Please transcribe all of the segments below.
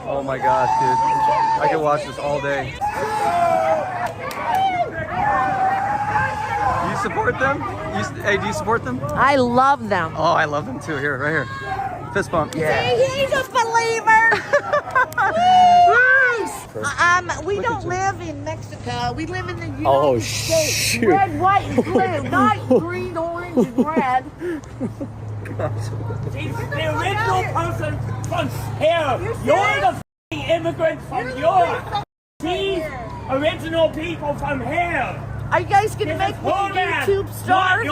Oh my gosh, dude. I could watch this all day. Do you support them? Hey, do you support them? I love them. Oh, I love them too. Here, right here. Fist bump. Yeah. See, he's a believer. We don't live in Mexico. We live in the United States. Shoot. Red, white, and blue. Not green, orange, and red. He's the original person from here. You're the f***ing immigrant from Europe. These original people from here. Are you guys going to make me a YouTube star?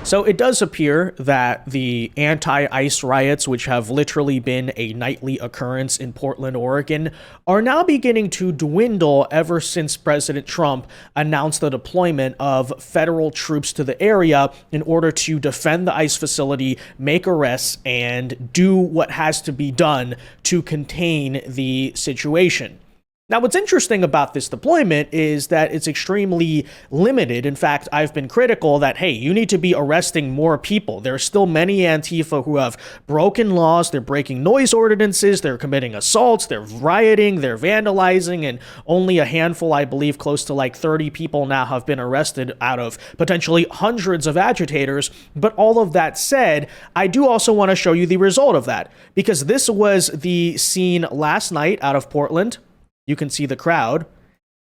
So it does appear that the anti-ICE riots, which have literally been a nightly occurrence in Portland, Oregon, are now beginning to dwindle ever since President Trump announced the deployment of federal troops to the area in order to defend the ICE facility, make arrests, and do what has to be done to contain the situation. Now, what's interesting about this deployment is that it's extremely limited. In fact, I've been critical that, hey, you need to be arresting more people. There are still many Antifa who have broken laws. They're breaking noise ordinances. They're committing assaults. They're rioting. They're vandalizing. And only a handful, I believe, close to like 30 people now have been arrested out of potentially hundreds of agitators. But all of that said, I do also want to show you the result of that, because this was the scene last night out of Portland. You can see the crowd,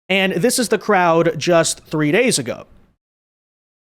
and this is the crowd just 3 days ago.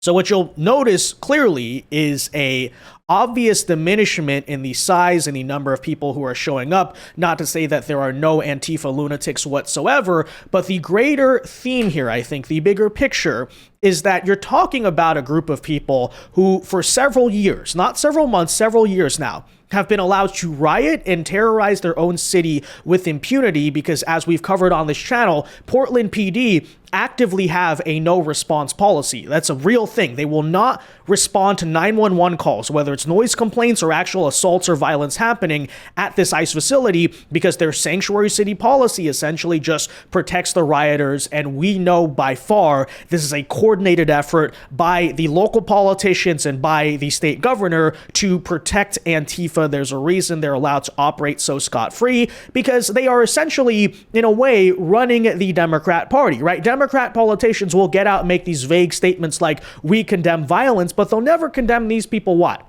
So what you'll notice clearly is a obvious diminishment in the size and the number of people who are showing up. Not to say that there are no Antifa lunatics whatsoever, but the greater theme here, I think, the bigger picture, is that you're talking about a group of people who, for several years, not several months, several years now, have been allowed to riot and terrorize their own city with impunity because, as we've covered on this channel, Portland PD actively have a no response policy. That's a real thing. They will not respond to 911 calls, whether it's noise complaints or actual assaults or violence happening at this ICE facility, because their sanctuary city policy essentially just protects the rioters. And we know by far this is a coordinated effort by the local politicians and by the state governor to protect Antifa. There's a reason they're allowed to operate so scot-free, because they are essentially, in a way, running the Democrat Party, right? Democrat politicians will get out and make these vague statements like, we condemn violence, but they'll never condemn these people. What?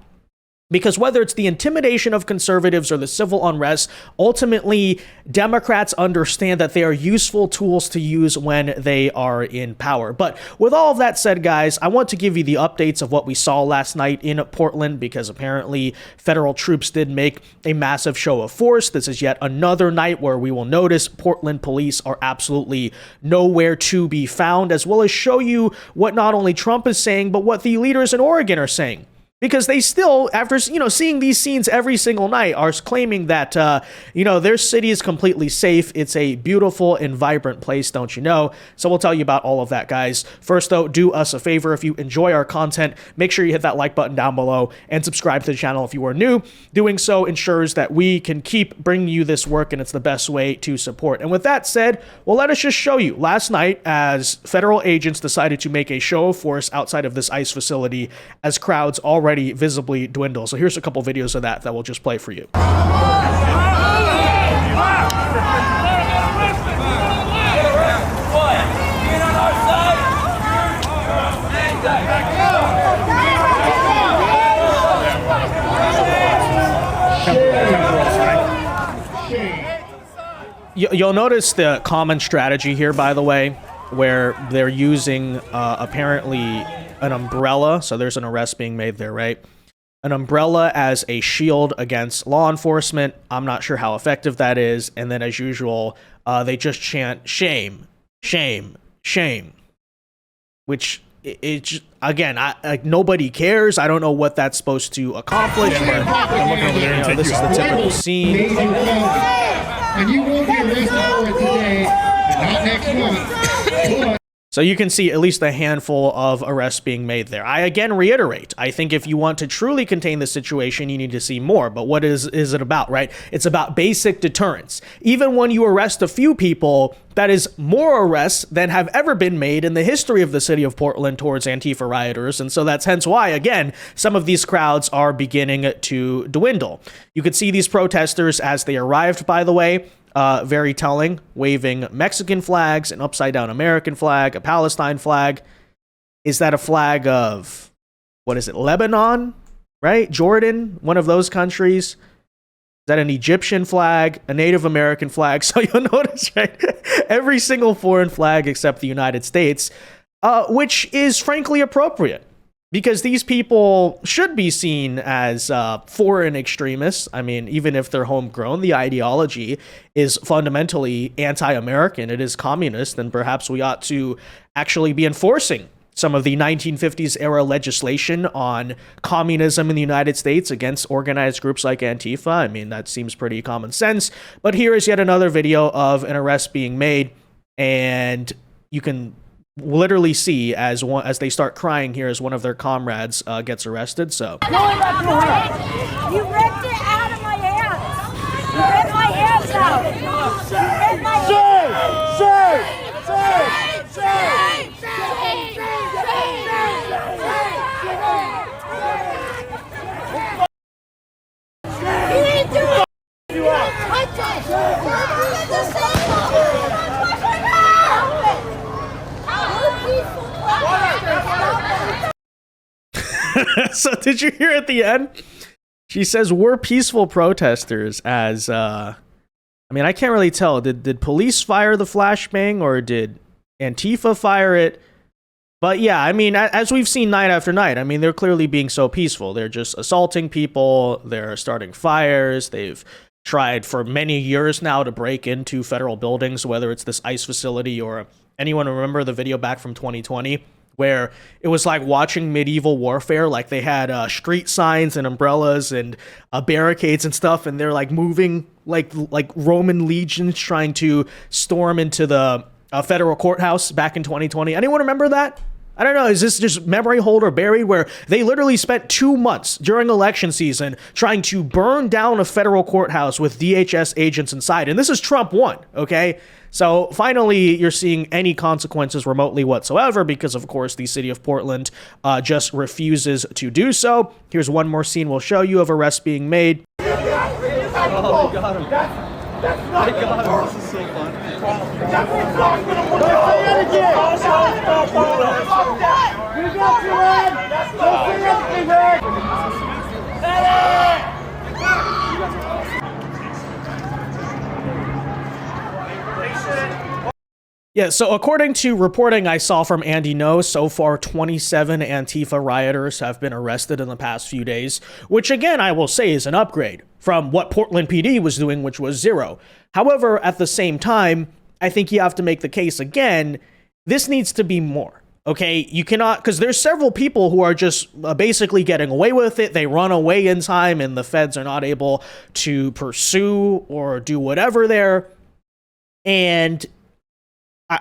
Because whether it's the intimidation of conservatives or the civil unrest, ultimately, Democrats understand that they are useful tools to use when they are in power. But with all of that said, guys, I want to give you the updates of what we saw last night in Portland, because apparently federal troops did make a massive show of force. This is yet another night where we will notice Portland police are absolutely nowhere to be found, as well as show you what not only Trump is saying, but what the leaders in Oregon are saying. Because they still, after, seeing these scenes every single night, are claiming that, their city is completely safe. It's a beautiful and vibrant place, don't you know? So we'll tell you about all of that, guys. First, though, do us a favor. If you enjoy our content, make sure you hit that like button down below and subscribe to the channel if you are new. Doing so ensures that we can keep bringing you this work, and it's the best way to support. And with that said, well, let us just show you. Last night, as federal agents decided to make a show of force outside of this ICE facility, as crowds already visibly dwindle. So here's a couple videos of that we'll just play for you. You'll notice the common strategy here, by the way, where they're using apparently an umbrella. So there's an arrest being made there, right? An umbrella as a shield against law enforcement. I'm not sure how effective that is. And then, as usual, they just chant shame, shame, shame, which again, nobody cares. I don't know what that's supposed to accomplish, but I'm looking over there and this is the typical scene. And you will be arrested for it today, not next month. So you can see at least a handful of arrests being made there. I again reiterate, I think if you want to truly contain the situation, you need to see more. But what is it about, right? It's about basic deterrence. Even when you arrest a few people, that is more arrests than have ever been made in the history of the city of Portland towards Antifa rioters. And so that's hence why, again, some of these crowds are beginning to dwindle. You could see these protesters as they arrived, by the way. Very telling, waving Mexican flags, an upside down American flag, a Palestine flag. Is that a flag of, what is it, Lebanon, right? Jordan, one of those countries. Is that an Egyptian flag, a Native American flag? So you'll notice, right, every single foreign flag except the United States, which is frankly appropriate. Because these people should be seen as foreign extremists. I mean, even if they're homegrown, the ideology is fundamentally anti-American. It is communist, and perhaps we ought to actually be enforcing some of the 1950s era legislation on communism in the United States against organized groups like Antifa. I mean, that seems pretty common sense. But here is yet another video of an arrest being made, and you can literally see as they start crying here as one of their comrades gets arrested. So you ripped it out of my hands. You ripped my hands out. You ripped my You didn't do it. So did you hear at the end? She says we're peaceful protesters as I mean, I can't really tell. Did police fire the flashbang or did Antifa fire it? But yeah, I mean, as we've seen night after night, I mean, they're clearly being so peaceful. They're just assaulting people. They're starting fires. They've tried for many years now to break into federal buildings, whether it's this ICE facility or anyone remember the video back from 2020 where it was like watching medieval warfare. Like they had street signs and umbrellas and barricades and stuff, and they're like moving like Roman legions trying to storm into the federal courthouse back in 2020. Anyone remember that? I don't know, is this just memory holder buried, where they literally spent 2 months during election season trying to burn down a federal courthouse with DHS agents inside? And this is Trump 1, okay? So finally, you're seeing any consequences remotely whatsoever because, of course, the city of Portland just refuses to do so. Here's one more scene we'll show you of arrests being made. Oh, they got him. They got him. This is so fun. Yeah, so according to reporting I saw from Andy No, so far 27 Antifa rioters have been arrested in the past few days, which again I will say is an upgrade from what Portland PD was doing, which was 0. However, at the same time, I think you have to make the case again, this needs to be more. Okay, you cannot, because there's several people who are just basically getting away with it. They run away in time and the feds are not able to pursue or do whatever there. And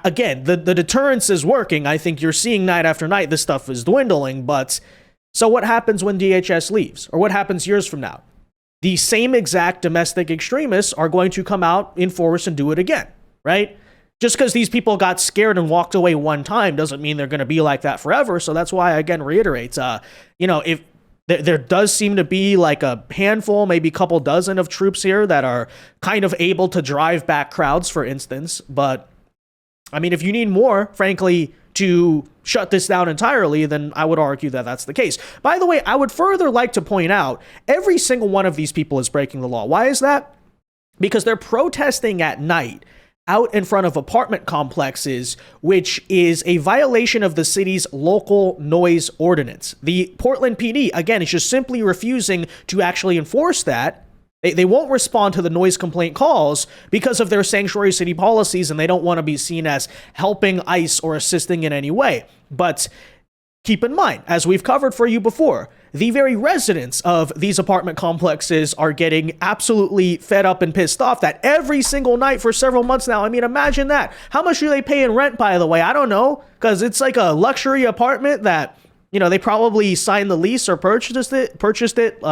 again, the deterrence is working. I think you're seeing night after night this stuff is dwindling. But so what happens when DHS leaves? Or what happens years from now? The same exact domestic extremists are going to come out in force and do it again, right? Just because these people got scared and walked away one time doesn't mean they're going to be like that forever. So that's why I again reiterate, if there does seem to be like a handful, maybe a couple dozen of troops here that are kind of able to drive back crowds, for instance. But I mean, if you need more, frankly, to shut this down entirely, then I would argue that that's the case. By the way, I would further like to point out every single one of these people is breaking the law. Why is that? Because they're protesting at night out in front of apartment complexes, which is a violation of the city's local noise ordinance. The Portland PD, again, is just simply refusing to actually enforce that. They won't respond to the noise complaint calls because of their sanctuary city policies, and they don't want to be seen as helping ICE or assisting in any way. But keep in mind, as we've covered for you before, the very residents of these apartment complexes are getting absolutely fed up and pissed off that every single night for several months now. I mean, imagine that. How much do they pay in rent, by the way? I don't know, because it's like a luxury apartment that, you know, they probably signed the lease or purchased it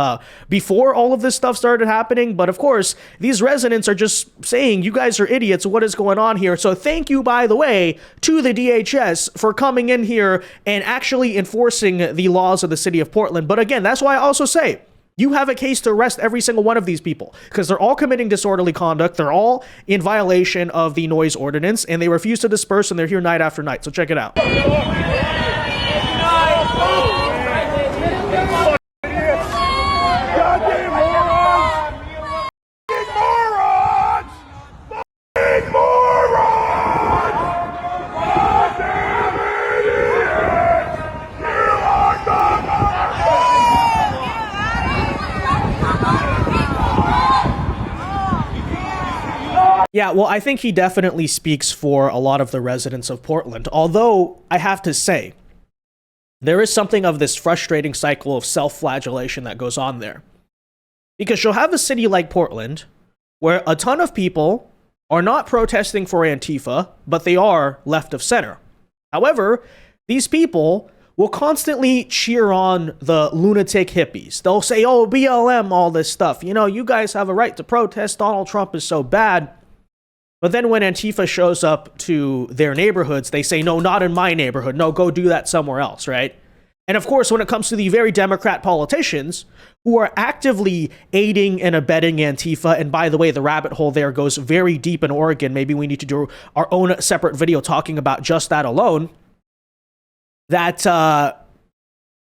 before all of this stuff started happening. But of course, these residents are just saying, you guys are idiots. What is going on here? So thank you, by the way, to the DHS for coming in here and actually enforcing the laws of the city of Portland. But again, that's why I also say, you have a case to arrest every single one of these people because they're all committing disorderly conduct. They're all in violation of the noise ordinance and they refuse to disperse and they're here night after night. So check it out. Yeah, well, I think he definitely speaks for a lot of the residents of Portland. Although, I have to say, there is something of this frustrating cycle of self-flagellation that goes on there. Because you'll have a city like Portland, where a ton of people are not protesting for Antifa, but they are left of center. However, these people will constantly cheer on the lunatic hippies. They'll say, oh, BLM, all this stuff. You know, you guys have a right to protest. Donald Trump is so bad. But then when Antifa shows up to their neighborhoods, they say, no, not in my neighborhood. No, go do that somewhere else, right? And of course, when it comes to the very Democrat politicians who are actively aiding and abetting Antifa, and by the way, the rabbit hole there goes very deep in Oregon. Maybe we need to do our own separate video talking about just that alone. That,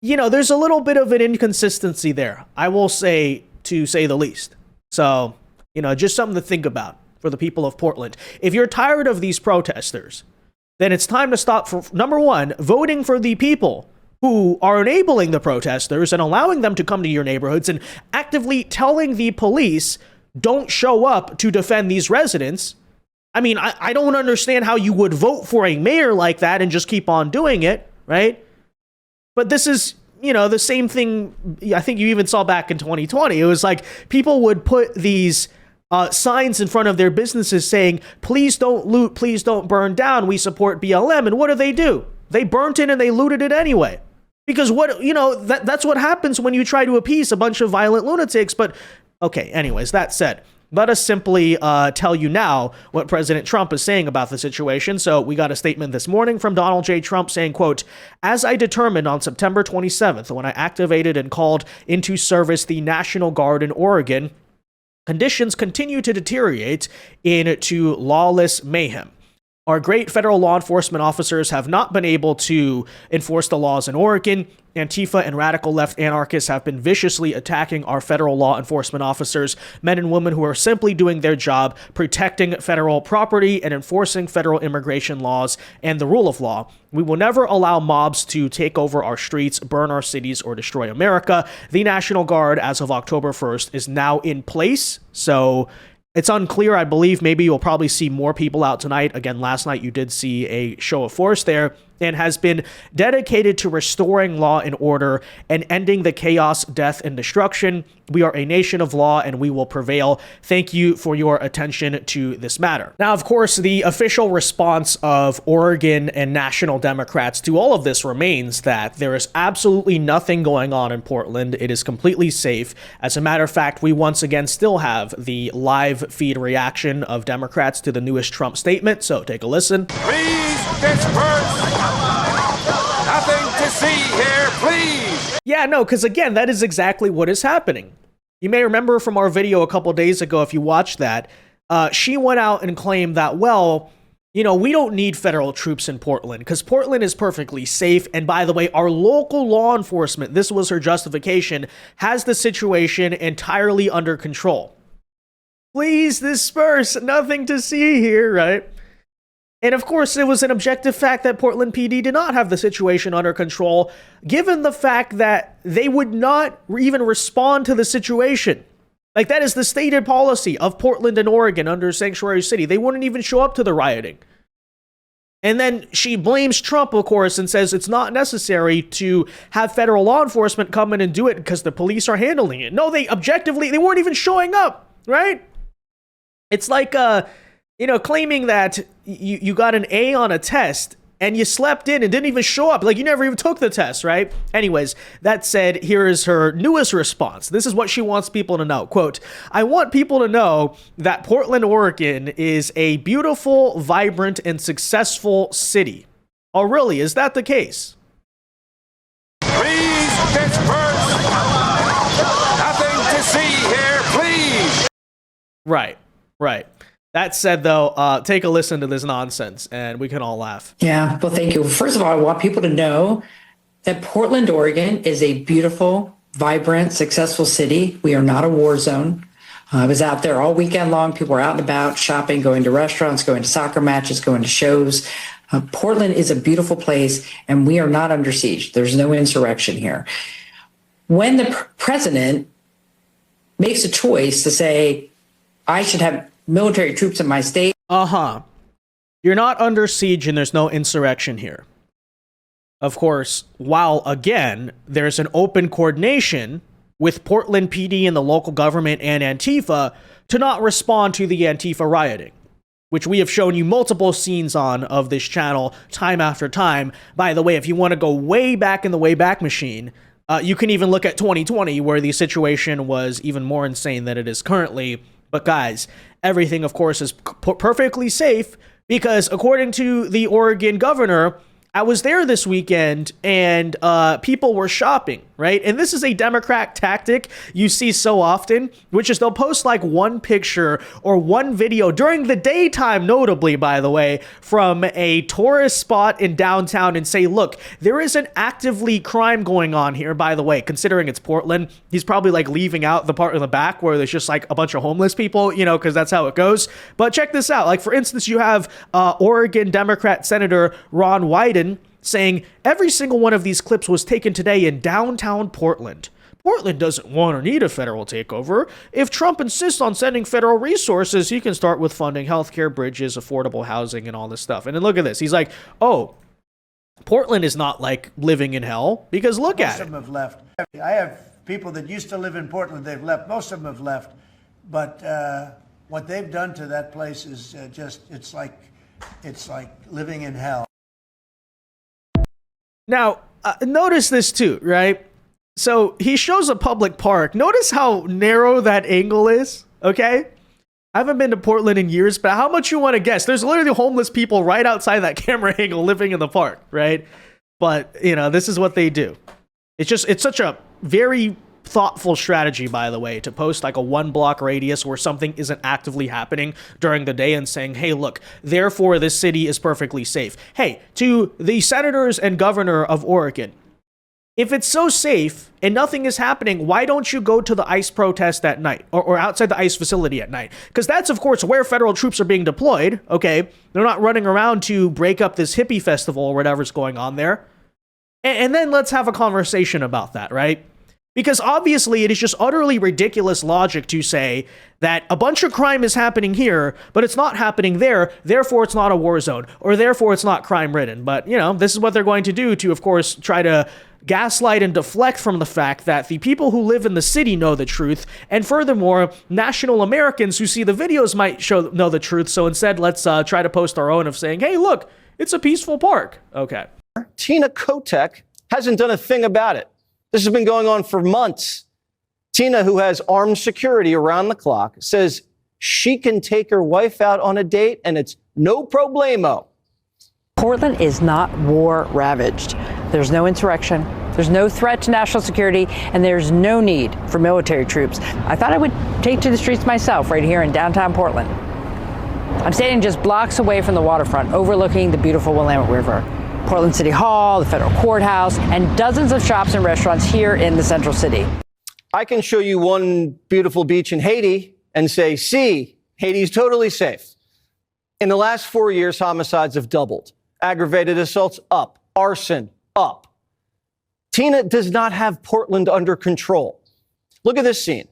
you know, there's a little bit of an inconsistency there, I will say, to say the least. So, you know, just something to think about for the people of Portland. If you're tired of these protesters, then it's time to stop, for number one, voting for the people who are enabling the protesters and allowing them to come to your neighborhoods and actively telling the police, don't show up to defend these residents. I mean, I don't understand how you would vote for a mayor like that and just keep on doing it, right? But this is, you know, the same thing I think you even saw back in 2020. It was like people would put these signs in front of their businesses saying, please don't loot, please don't burn down, we support BLM. And what do? They burnt it and they looted it anyway. Because what, you know, that's what happens when you try to appease a bunch of violent lunatics. But okay, anyways, that said, let us simply tell you now what President Trump is saying about the situation. So we got a statement this morning from Donald J. Trump saying, quote, as I determined on September 27th, when I activated and called into service the National Guard in Oregon, conditions continue to deteriorate into lawless mayhem. Our great federal law enforcement officers have not been able to enforce the laws in Oregon. Antifa and radical left anarchists have been viciously attacking our federal law enforcement officers, men and women who are simply doing their job, protecting federal property and enforcing federal immigration laws and the rule of law. We will never allow mobs to take over our streets, burn our cities, or destroy America. The National Guard, as of October 1st, is now in place. So it's unclear. I believe maybe you'll probably see more people out tonight. Again, last night you did see a show of force there, and has been dedicated to restoring law and order and ending the chaos, death, and destruction. We are a nation of law and we will prevail. Thank you for your attention to this matter. Now, of course, the official response of Oregon and national Democrats to all of this remains that there is absolutely nothing going on in Portland. It is completely safe. As a matter of fact, we once again still have the live feed reaction of Democrats to the newest Trump statement. So take a listen. Please disperse. Nothing to see here, please. Yeah, no, because again, that is exactly what is happening. You may remember from our video a couple days ago, if you watched that, she went out and claimed that, well, you know, we don't need federal troops in Portland because Portland is perfectly safe. And by the way, our local law enforcement, this was her justification, has the situation entirely under control. Please disperse. Nothing to see here, right? And of course, it was an objective fact that Portland PD did not have the situation under control, given the fact that they would not even respond to the situation. Like, that is the stated policy of Portland and Oregon under Sanctuary City. They wouldn't even show up to the rioting. And then she blames Trump, of course, and says it's not necessary to have federal law enforcement come in and do it because the police are handling it. No, they objectively, they weren't even showing up, right? It's like, claiming that you got an A on a test and you slept in and didn't even show up. Like, you never even took the test, right? Anyways, that said, here is her newest response. This is what she wants people to know. Quote, I want people to know that Portland, Oregon is a beautiful, vibrant, and successful city. Oh, really? Is that the case? Please disperse. Nothing to see here, please. Right. That said, though, take a listen to this nonsense, and we can all laugh. Yeah, well, thank you. First of all, I want people to know that Portland, Oregon is a beautiful, vibrant, successful city. We are not a war zone. I was out there all weekend long. People were out and about, shopping, going to restaurants, going to soccer matches, going to shows. Portland is a beautiful place, and we are not under siege. There's no insurrection here. When the president makes a choice to say, I should have military troops in my state. You're not under siege and there's no insurrection here. Of course, while again, there's an open coordination with Portland PD and the local government and Antifa to not respond to the Antifa rioting, which we have shown you multiple scenes on of this channel time after time. By the way, if you want to go way back in the Wayback Machine, you can even look at 2020 where the situation was even more insane than it is currently. But guys, everything, of course, is perfectly safe because according to the Oregon governor, I was there this weekend and people were shopping, right? And this is a Democrat tactic you see so often, which is they'll post like one picture or one video during the daytime, notably, by the way, from a tourist spot in downtown and say, look, there is an actively crime going on here, by the way, considering it's Portland. He's probably like leaving out the part in the back where there's just like a bunch of homeless people, because that's how it goes. But check this out. Like, for instance, you have Oregon Democrat Senator Ron Wyden saying every single one of these clips was taken today in downtown Portland. Portland doesn't want or need a federal takeover. If Trump insists on sending federal resources, he can start with funding healthcare, bridges, affordable housing, and all this stuff. And then look at this. He's like, oh, Portland is not like living in hell because look at it. Most of them have left. I have people that used to live in Portland. They've left. Most of them have left. But what they've done to that place is it's like living in hell. Now, notice this too, right? So he shows a public park. Notice how narrow that angle is, okay? I haven't been to Portland in years, but how much you want to guess? There's literally homeless people right outside that camera angle living in the park, right? But, this is what they do. It's such a very thoughtful strategy, by the way, to post like a 1-block radius where something isn't actively happening during the day and saying, hey, look, therefore this city is perfectly safe. Hey, to the senators and governor of Oregon, if it's so safe and nothing is happening, why don't you go to the ICE protest at night or outside the ICE facility at night? Because that's, of course, where federal troops are being deployed, okay? They're not running around to break up this hippie festival or whatever's going on there. And then let's have a conversation about that, right? Because obviously it is just utterly ridiculous logic to say that a bunch of crime is happening here, but it's not happening there, therefore it's not a war zone, or therefore it's not crime-ridden. But, this is what they're going to do to, of course, try to gaslight and deflect from the fact that the people who live in the city know the truth, and furthermore, national Americans who see the videos might know the truth, so instead let's try to post our own of saying, hey, look, it's a peaceful park. Okay. Tina Kotek hasn't done a thing about it. This has been going on for months. Tina, who has armed security around the clock, says she can take her wife out on a date and it's no problemo. Portland is not war ravaged. There's no insurrection. There's no threat to national security, and there's no need for military troops. I thought I would take to the streets myself right here in downtown Portland. I'm standing just blocks away from the waterfront, overlooking the beautiful Willamette River. Portland City Hall, the federal courthouse, and dozens of shops and restaurants here in the central city. I can show you one beautiful beach in Haiti and say, see, Haiti's totally safe. In the last 4 years, homicides have doubled. Aggravated assaults up. Arson up. Tina does not have Portland under control. Look at this scene.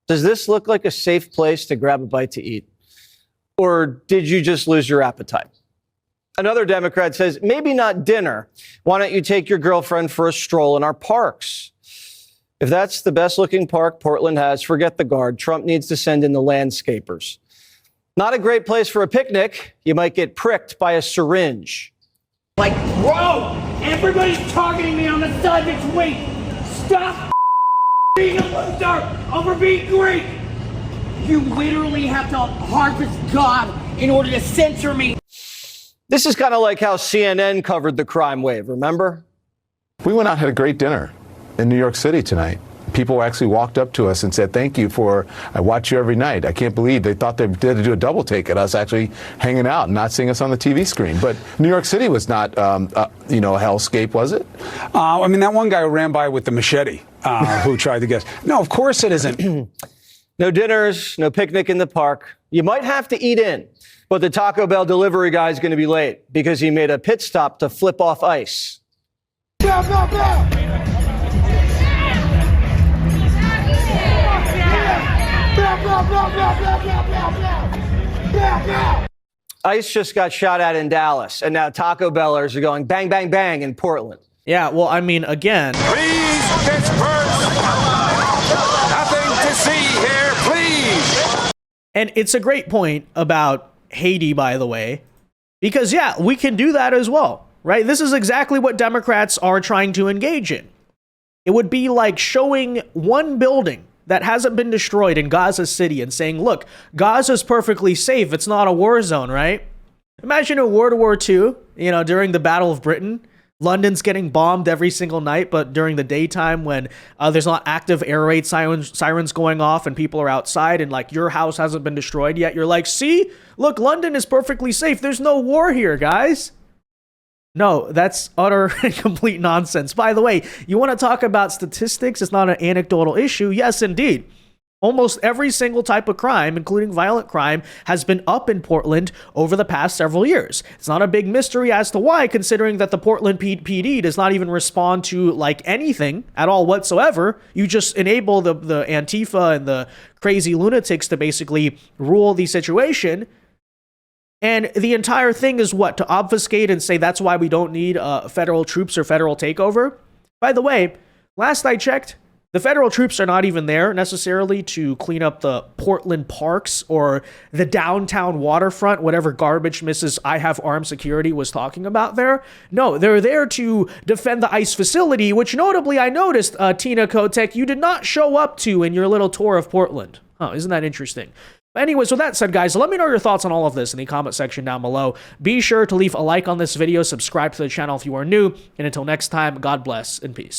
Does this look like a safe place to grab a bite to eat? Or did you just lose your appetite? Another Democrat says, maybe not dinner. Why don't you take your girlfriend for a stroll in our parks? If that's the best looking park Portland has, forget the guard. Trump needs to send in the landscapers. Not a great place for a picnic. You might get pricked by a syringe. Like, bro, everybody's targeting me on the subject. Wait, stop being a loser over being Greek. You literally have to harvest God in order to censor me. This is kind of like how CNN covered the crime wave, remember? We went out and had a great dinner in New York City tonight. People actually walked up to us and said, thank you I watch you every night. I can't believe they thought they had to do a double take at us actually hanging out and not seeing us on the TV screen. But New York City was not, a hellscape, was it? I mean, that one guy who ran by with the machete who tried to guess. No, of course it isn't. No dinners, no picnic in the park. You might have to eat in, but the Taco Bell delivery guy is going to be late because he made a pit stop to flip off ice. ICE just got shot at in Dallas, and now Taco Bellers are going bang, bang, bang in Portland. Yeah, well, I mean, again. Please, Pittsburgh. Nothing to see here, please. And it's a great point about Haiti, by the way, because, yeah, we can do that as well, right? This is exactly what Democrats are trying to engage in. It would be like showing one building that hasn't been destroyed in Gaza City and saying, look, Gaza's perfectly safe. It's not a war zone, right? Imagine in World War II, during the Battle of Britain, London's getting bombed every single night, but during the daytime when there's not active air raid sirens going off and people are outside and like your house hasn't been destroyed yet, you're like, see, look, London is perfectly safe. There's no war here, guys. No, that's utter and complete nonsense. By the way, you want to talk about statistics? It's not an anecdotal issue. Yes, indeed. Almost every single type of crime, including violent crime, has been up in Portland over the past several years. It's not a big mystery as to why, considering that the Portland PD does not even respond to like anything at all whatsoever. You just enable the Antifa and the crazy lunatics to basically rule the situation. And the entire thing is what? To obfuscate and say that's why we don't need federal troops or federal takeover? By the way, last I checked, the federal troops are not even there necessarily to clean up the Portland parks or the downtown waterfront, whatever garbage Mrs. I Have Armed Security was talking about there. No, they're there to defend the ICE facility, which notably I noticed, Tina Kotek, you did not show up to in your little tour of Portland. Oh, isn't that interesting? Anyways, with that said, guys, let me know your thoughts on all of this in the comment section down below. Be sure to leave a like on this video, subscribe to the channel if you are new, and until next time, God bless and peace.